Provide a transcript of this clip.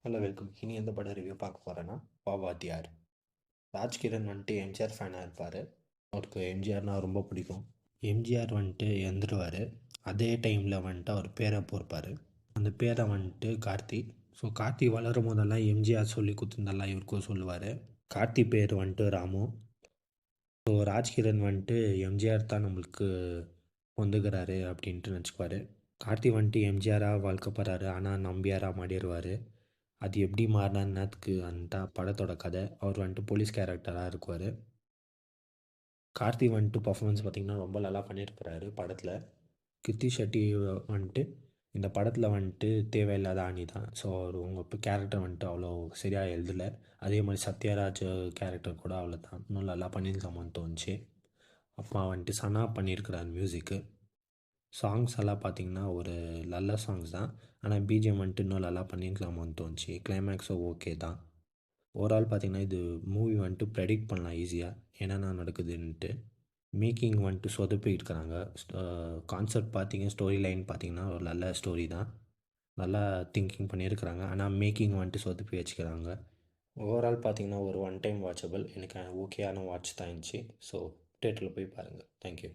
Hello welcome. இனி எந்த படம் ரிவ்யூ பார்க்க போகிறேன்னா வாத்தியார். ராஜ்கிரண் வந்துட்டு எம்ஜிஆர் ஃபேனாக இருப்பார். அவருக்கு எம்ஜிஆர்னால் ரொம்ப பிடிக்கும். எம்ஜிஆர் வந்துட்டு இறந்துடுவார். அதே டைமில் வந்துட்டு அவர் பேரை பொறுப்பார். அந்த பேரை வந்துட்டு கார்த்தி. ஸோ கார்த்தி வளரும் போதெல்லாம் எம்ஜிஆர் சொல்லி கொடுத்துருந்தெல்லாம் இவருக்கும் சொல்லுவார். கார்த்தி பேர் வந்துட்டு ராமு. ஸோ ராஜ்கிரண் வந்துட்டு எம்ஜிஆர் தான் நம்மளுக்கு வந்துக்கிறாரு அப்படின்ட்டு நினச்சிக்குவார். கார்த்தி வந்துட்டு எம்ஜிஆராக வளர்க்கப்படுறாரு, ஆனால் நம்பியாராக மாறிடுவார். அது எப்படி மாறினார்னதுக்கு அந்த படத்தோட கதை. அவர் வந்துட்டு போலீஸ் கேரக்டராக இருக்குவார். கார்த்தி வந்துட்டு பர்ஃபார்மன்ஸ் பார்த்திங்கன்னா ரொம்ப நல்லா பண்ணியிருக்கிறாரு படத்தில். கிருத்தி ஷெட்டி வந்துட்டு இந்த படத்தில் வந்துட்டு தேவையில்லாத ஆணி தான். ஸோ அவர் உங்கள் கேரக்டர் வந்துட்டு அவ்வளோ சரியாக எழுதலை. அதே மாதிரி சத்யராஜ் கேரக்டர் கூட அவ்வளோ தான் இன்னும் நல்லா பண்ணியிருக்காமான்னு தோணுச்சு. அப்பா வந்துட்டு சனா பண்ணியிருக்கிறார் மியூசிக்கு. சாங்ஸ் எல்லாம் பார்த்திங்கன்னா ஒரு நல்ல சாங்ஸ் தான். ஆனால் பிஜிஎம் வந்துட்டு இன்னும் நல்லா பண்ணியிருக்கலாமான்னு தோணுச்சு. கிளைமேக்ஸும் ஓகே தான். ஓவரால் பார்த்திங்கன்னா இது மூவி வந்துட்டு ப்ரெடிக்ட் பண்ணலாம் ஈஸியாக என்னென்ன நடக்குதுன்ட்டு. மேக்கிங் வந்துட்டு சொதப்பி இருக்கிறாங்க. கான்செப்ட் பார்த்திங்க, ஸ்டோரி லைன் பார்த்திங்கன்னா ஒரு நல்ல ஸ்டோரி தான். நல்லா திங்கிங் பண்ணியிருக்கிறாங்க. ஆனால் மேக்கிங் வந்துட்டு சொதப்பி வச்சுக்கிறாங்க. ஓவரால் பார்த்திங்கன்னா ஒரு ஒன் டைம் வாட்சபிள். எனக்கு ஓகேயான வாட்ச் தான் இருந்துச்சு. ஸோ தேட்டரில் போய் பாருங்கள். தேங்க்யூ.